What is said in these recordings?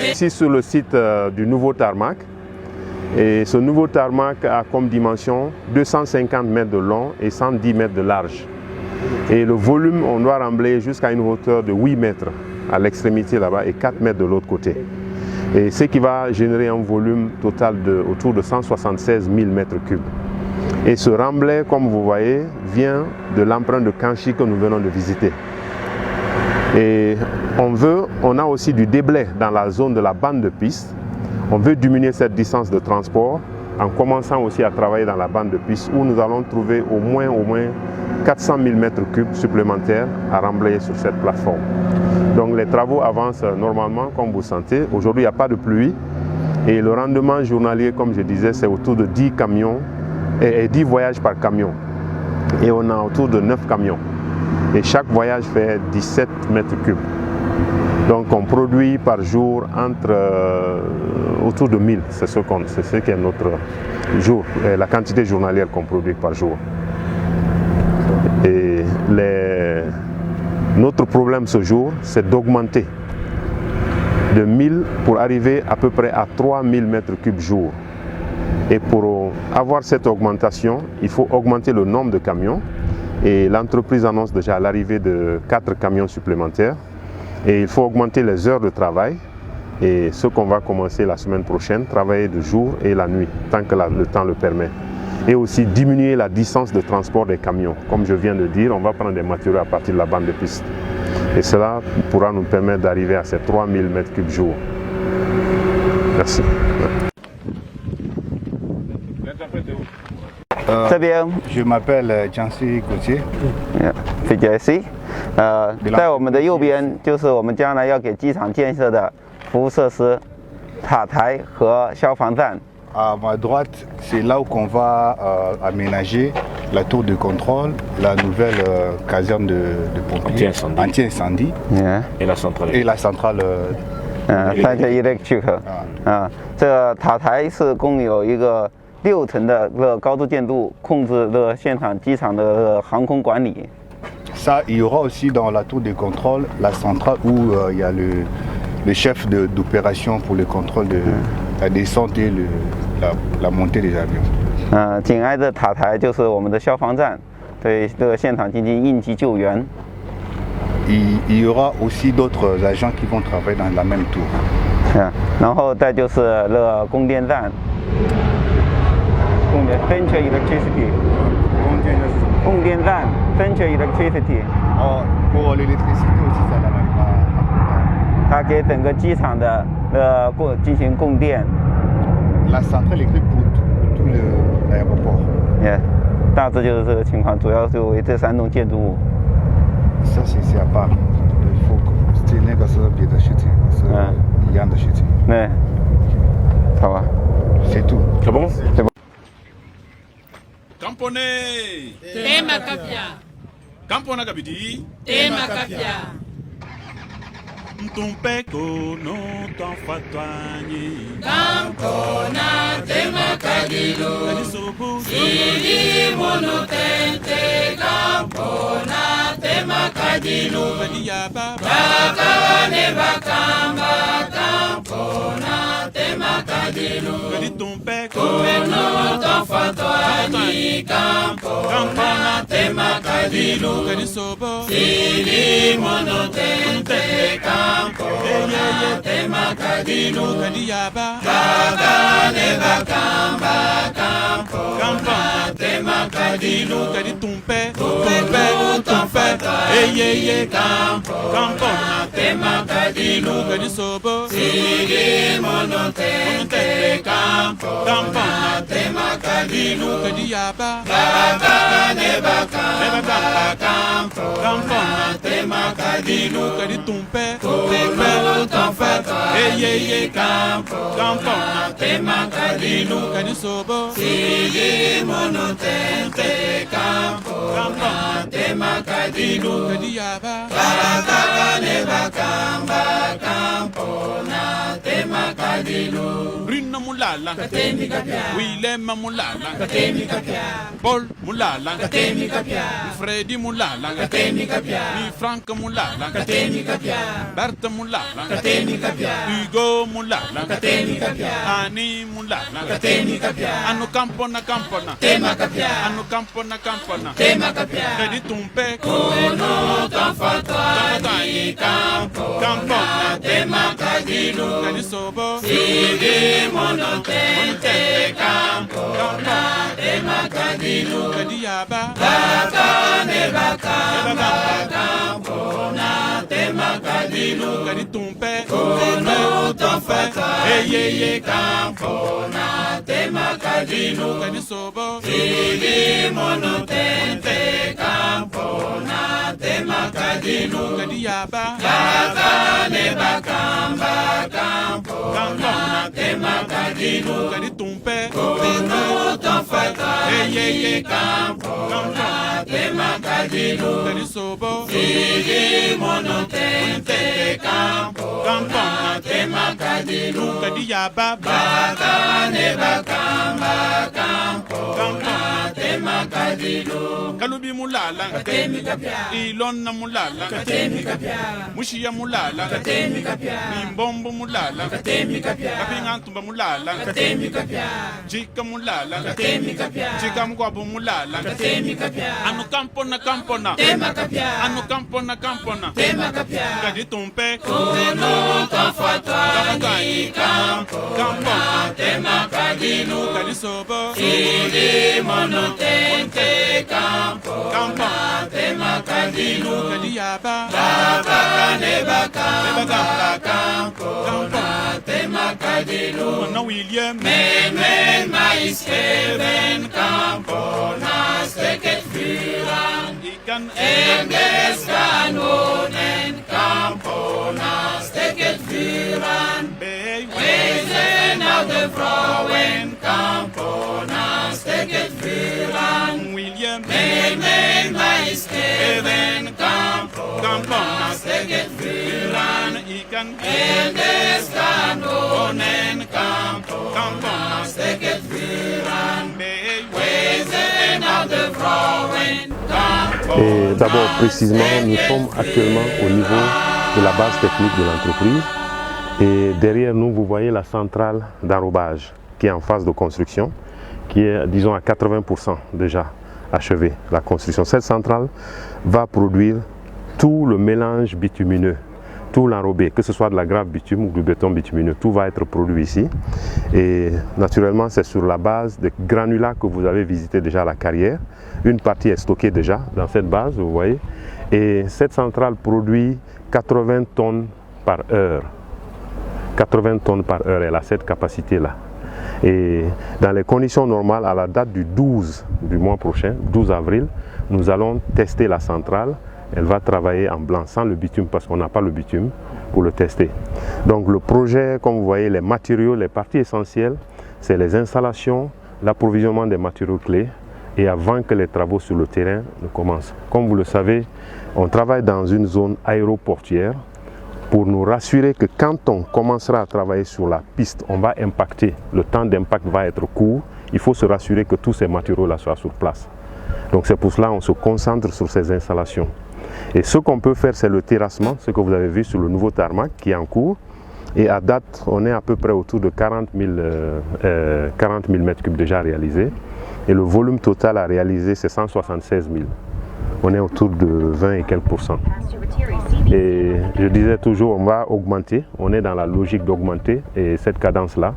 Ici sur le site du nouveau tarmac. Et ce nouveau tarmac a comme dimension 250 mètres de long et 110 mètres de large. Et le volume, on doit remblayer jusqu'à une hauteur de 8 mètres à l'extrémité là-bas et 4 mètres de l'autre côté. Et ce qui va générer un volume total autour de 176 000 mètres cubes. Et ce remblai, comme vous voyez, vient de l'empreinte de Kanchi que nous venons de visiter. Et on a aussi du déblai dans la zone de la bande de piste. On veut diminuer cette distance de transport en commençant aussi à travailler dans la bande de piste où nous allons trouver au moins 400 000 mètres cubes supplémentaires à remblayer sur cette plateforme. Donc les travaux avancent normalement comme vous sentez. Aujourd'hui il n'y a pas de pluie et le rendement journalier, comme je disais, c'est autour de 10 camions et 10 voyages par camion. Et on a autour de 9 camions. Et chaque voyage fait 17 mètres cubes. Donc on produit par jour autour de 1000, c'est ce qui est notre jour, la quantité journalière qu'on produit par jour. Et notre problème ce jour, c'est d'augmenter de 1000 pour arriver à peu près à 3000 mètres cubes jour. Et pour avoir cette augmentation, il faut augmenter le nombre de camions. Et l'entreprise annonce déjà l'arrivée de 4 camions supplémentaires. Et il faut augmenter les heures de travail. Et ce qu'on va commencer la semaine prochaine, travailler de jour et la nuit, tant que le temps le permet. Et aussi diminuer la distance de transport des camions. Comme je viens de dire, on va prendre des matériaux à partir de la bande de piste. Et cela pourra nous permettre d'arriver à ces 3000 mètres cubes jour. Merci. Je m'appelle Jiangxi Gauthier. 费杰西，在我们的右边就是我们将来要给机场建设的服务设施、塔台和消防站。À ma droite, c'est là où on va aménager la tour de contrôle, la nouvelle caserne de pompiers anti-incendie et la centrale. 它叫 electric 这个塔台是共有一个6层的高度建筑，控制现场机场的航空管理。 Ça, il y aura aussi dans la tour de contrôle la centrale où il y a le chef d'opération pour le contrôle de la descente et la montée des avions. 紧挨着塔台就是我们的消防站，对这个现场进行应急救援。Il y aura aussi d'autres agents qui vont travailler dans la même tour. 然后再就是那个供电站，供电 Central Electricity。供电站 Central Electricity。pour l'électricité aussi ça la même pas。它给整个机场的进行供电。La centrale électrique pour tout l'aéroport。大致就是这个情况，主要是为这3栋建筑物。 Ça c'est à part， c'est那个是别的事情，是一样的事情。对，好吧。C'est tout。C'est bon？ C'est bon。 Kampone tema kapya Kampona kabidi tema kapya Mtumpeko no tanfatwanyi Kampona tema kadilo Sili monotente Kampona tema kadilo Bakawane bakamba Kampona tema kadilo Mtumpeko no tanfatwanyi Kampona tema kadilo Sili monotente Kampona tema kadilo Bakane bakamba Kampona tema kadilo Tumpe Eyeye Kampona tema kadilo Sili monotente Kampona tema kadilo Bakane bakamba Kampona tema kadilo Tumpe Eyeye Kampona tema kadilo Sili monotente Kampona tema kadilo Bakane bakamba Kampona tema kadilo Rina mulala Katemi kapya Wilema mulala Katemi kapya Paul Moulala, Freddy Moulala, Frank Moulala, Berthe Moulala, Hugo Moulala, Annie Moulala, Anu Campona Campona, Anu Campona Campona, Freddy Tumpe, Kono Tanfata, Campona, Tema Kadino, Freddy Sobo, Sidi Monote, Campona, Tema Kadino, Freddy Yaba, Baka Nebaka, Campona, Tema Kadino, Freddy Tumpe, Kono Tanfata, Eye Campona, Tema Kadino, Freddy Sobo, Sidi Monote, Campona, Tema Kadino, Freddy Yaba, Baka Nebaka, Campona, Tema Kadino, Freddy Tumpe, Kono Tanfata, Eye Campona, Tema Kadino, Freddy Sobo, Sidi Monote, Campona, Tema Kadino, Freddy Yaba, Baka Nebaka, Campona, Tema Kadino, Kalubi Mulala, Ilona Mulala, Mushia Mulala, Mimbombo Mulala, Kapingantumba Mulala, Jika Mulala, Jika Mwabu Mulala, Anu Campona Campona, Anu Campona Campona, Kadi Tumpe, Kono Tanfata, Campona, Tema Kadino, Kadi Sobo, Sidi Monote, Campona, Tema Kadino, Kadi Yaba, Baka Nebaka, Campona, Tema Kadino, Mona William, Men, Mais, Heaven, Campona, Steket Furan, Ikan, Endes, Kanonen, Campona, Steket Furan, Wezen out the Frauen, Campona, Steket Furan, William, Men, Mais, Heaven, Campona, Steket Furan, Ikan, Endes, Kanonen, Campona, Steket Furan, Wezen out the Frauen, Et d'abord, précisément, nous sommes actuellement au niveau de la base technique de l'entreprise. Et derrière nous, vous voyez la centrale d'enrobage qui est en phase de construction, qui est, disons, à 80% déjà achevée, la construction. Cette centrale va produire tout le mélange bitumineux, tout l'enrobé, que ce soit de la grave bitume ou du béton bitumineux, tout va être produit ici. Et naturellement, c'est sur la base des granulats que vous avez visité déjà la carrière. Une partie est stockée déjà dans cette base, vous voyez. Et cette centrale produit 80 tonnes par heure. 80 tonnes par heure, elle a cette capacité-là. Et dans les conditions normales, à la date du 12 du mois prochain, 12 avril, nous allons tester la centrale. Elle va travailler en blanc, sans le bitume, parce qu'on n'a pas le bitume pour le tester. Donc le projet, comme vous voyez, les matériaux, les parties essentielles, c'est les installations, l'approvisionnement des matériaux clés, et avant que les travaux sur le terrain ne commencent. Comme vous le savez, on travaille dans une zone aéroportuaire pour nous rassurer que quand on commencera à travailler sur la piste, on va impacter, le temps d'impact va être court. Il faut se rassurer que tous ces matériaux-là soient sur place. Donc c'est pour cela qu'on se concentre sur ces installations. Et ce qu'on peut faire, c'est le terrassement, ce que vous avez vu sur le nouveau tarmac qui est en cours. Et à date, on est à peu près autour de 40 000 m3 déjà réalisés. Et le volume total à réaliser, c'est 176 000. On est autour de 20 et quelques %. Et je disais toujours, on va augmenter. On est dans la logique d'augmenter cette cadence-là.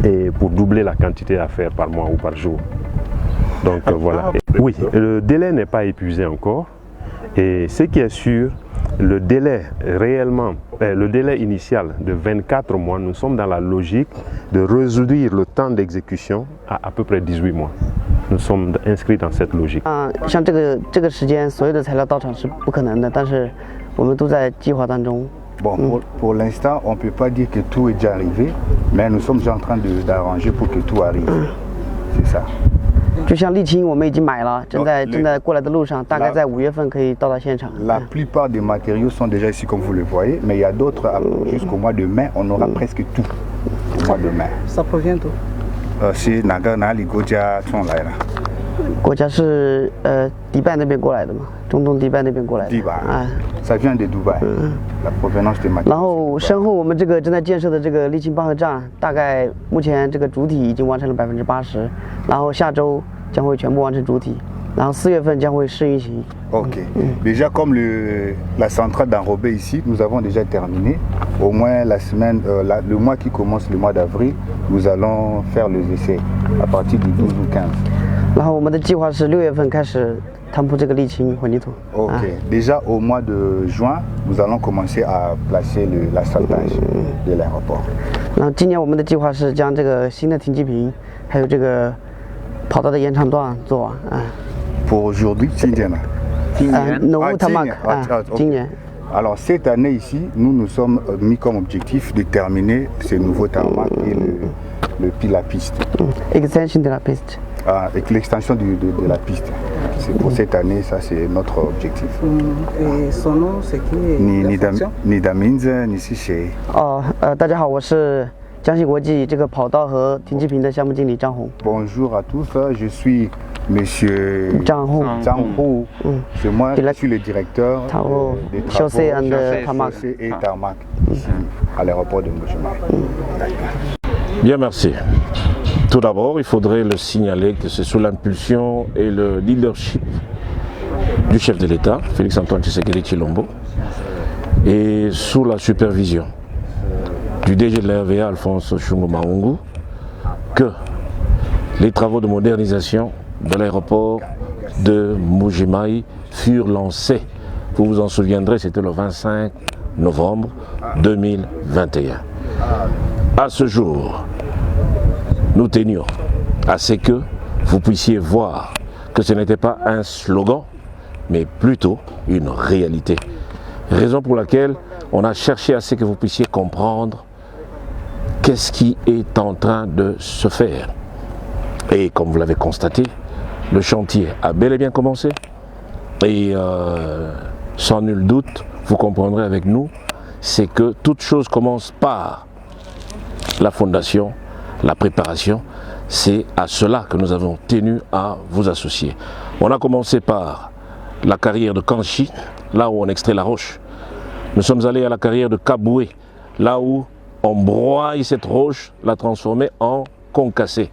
Et pour doubler la quantité à faire par mois ou par jour. Donc voilà. Oui, le délai n'est pas épuisé encore. Et ce qui est sûr, le délai réellement, le délai initial de 24 mois, nous sommes dans la logique de réduire le temps d'exécution à peu près 18 mois. Nous sommes inscrits dans cette logique. 像这个时间，所有的材料到场是不可能的，但是我们都在计划当中。 Bon, pour l'instant, on ne peut pas dire que tout est déjà arrivé, mais nous sommes en train d'arranger pour que tout arrive. C'est ça. 就像沥青，我们已经买了，正在过来的路上，大概在5月份可以到达现场。La plupart des matériaux sont déjà ici comme vous le voyez, mais il y a d'autres jusqu'au mois de mai, on aura presque tout au mois de mai. Ça provient d'où? C'est Naga Nali Goja Chon là. 国家是迪拜那边过来的嘛，中东迪拜那边过来的。迪拜啊， Ça vient de Dubaï. La provenance des matières. 然后身后我们这个正在建设的这个沥青拌合站，大概目前这个主体已经完成了80%，然后下周将会全部完成主体，然后4月份将会试运行。 Ok. Déjà, comme la centrale d'enrobé ici, nous avons déjà terminé. Au moins le mois qui commence, le mois d'avril, nous allons faire les essais à partir du 12 ou 15. 然后我们的计划是6月份开始摊铺这个沥青混凝土。 Ok. Déjà, au mois de juin, nous allons commencer à placer l'asphaltage de l'aéroport. 然后今年我们的计划是将这个新的停机坪，还有这个跑道的延长段做完。Pour aujourd'hui, 今年了。 Nouveau tarmac. 今年。 Alors cette année ici, nous nous sommes mis comme objectif de terminer ce nouveau tarmac et la piste. Extension de la piste. Et l'extension de la piste. C'est pour cette année, ça c'est notre objectif. Et son nom c'est qui? 你的名字你是谁？ 大家好，我是江西国际这个跑道和停机坪的项目经理张红。 Bonjour à tous, je suis Monsieur 张红。 C'est moi, je suis le directeur des travaux chaussée et tarmac ici à l'aéroport de Mbuji-Mayi. Bien, merci. Tout d'abord, il faudrait le signaler que c'est sous l'impulsion et le leadership du chef de l'État, Félix-Antoine Tshisekedi Tshilombo, et sous la supervision du DG de l'RVA, Alphonse Chungo Mahungu, que les travaux de modernisation de l'aéroport de Mbuji-Mayi furent lancés. Vous vous en souviendrez, c'était le 25 novembre 2021. À ce jour, nous tenions à ce que vous puissiez voir que ce n'était pas un slogan, mais plutôt une réalité. Raison pour laquelle on a cherché à ce que vous puissiez comprendre qu'est-ce qui est en train de se faire. Et comme vous l'avez constaté, le chantier a bel et bien commencé. Et sans nul doute, vous comprendrez avec nous, c'est que toute chose commence par la fondation, la préparation. C'est à cela que nous avons tenu à vous associer. On a commencé par la carrière de Kanchi, là où on extrait la roche. Nous sommes allés à la carrière de Kaboué, là où on broye cette roche, la transformer en concassé,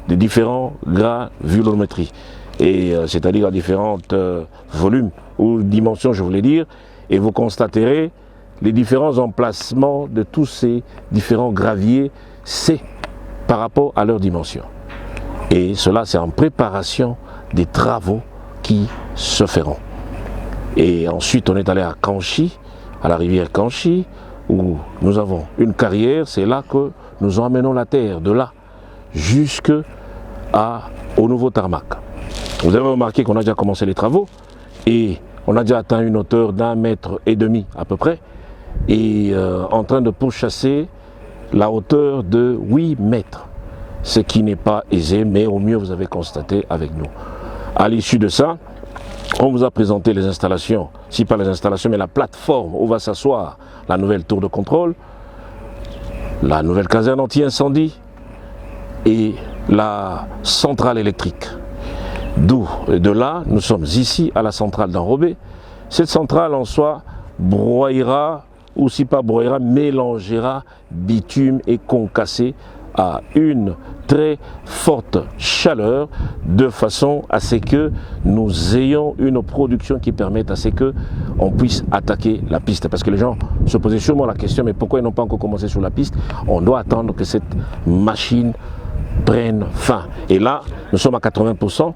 de différents granulométries, et c'est-à-dire à différents volumes ou dimensions, je voulais dire, et vous constaterez les différents emplacements de tous ces différents graviers, c'est par rapport à leur dimension. Et cela, c'est en préparation des travaux qui se feront. Et ensuite, on est allé à Kanchi, à la rivière Kanchi, où nous avons une carrière, c'est là que nous emmenons la terre, de là jusqu'au nouveau tarmac. Vous avez remarqué qu'on a déjà commencé les travaux et on a déjà atteint une hauteur d'1,5 mètre à peu près, et en train de pourchasser la hauteur de 8 mètres, ce qui n'est pas aisé, mais au mieux vous avez constaté avec nous. À l'issue de ça, on vous a présenté les installations, si pas les installations, mais la plateforme où va s'asseoir la nouvelle tour de contrôle, la nouvelle caserne anti-incendie et la centrale électrique. D'où, de là, nous sommes ici à la centrale d'enrobé. Cette centrale en soi broyera, ou si pas broyera, mélangera bitume et concassé à une très forte chaleur, de façon à ce que nous ayons une production qui permette à ce que on puisse attaquer la piste. Parce que les gens se posaient sûrement la question, mais pourquoi ils n'ont pas encore commencé sur la piste? On doit attendre que cette machine prenne fin. Et là, nous sommes à 80%.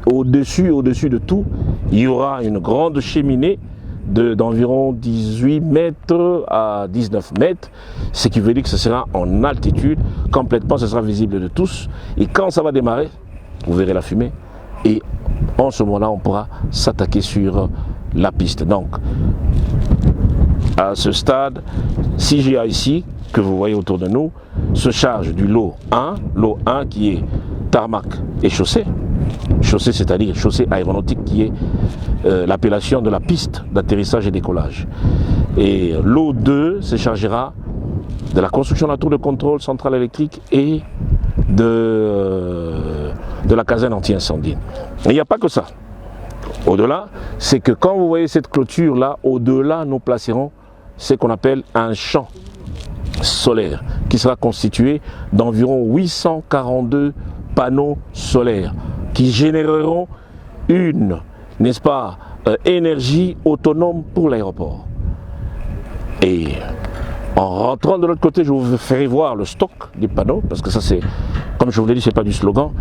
Au-dessus de tout, il y aura une grande cheminée d'environ 18 mètres à 19 mètres, ce qui veut dire que ce sera en altitude, complètement, ce sera visible de tous. Et quand ça va démarrer, vous verrez la fumée, et en ce moment-là, on pourra s'attaquer sur la piste. Donc, à ce stade, CGA ici, que vous voyez autour de nous, se charge du lot 1 qui est tarmac et chaussée. Chaussée, c'est-à-dire chaussée aéronautique, qui est l'appellation de la piste d'atterrissage et décollage. Et l'eau 2 se chargera de la construction de la tour de contrôle centrale électrique et de de la caserne anti-incendie. Il n'y a pas que ça. Au-delà, c'est que quand vous voyez cette clôture-là, au-delà, nous placerons ce qu'on appelle un champ solaire qui sera constitué d'environ 842 panneaux solaires qui généreront une, n'est-ce pas, énergie autonome pour l'aéroport. Et en rentrant de l'autre côté, je vous ferai voir le stock des panneaux, parce que ça c'est, comme je vous l'ai dit, c'est pas du slogan.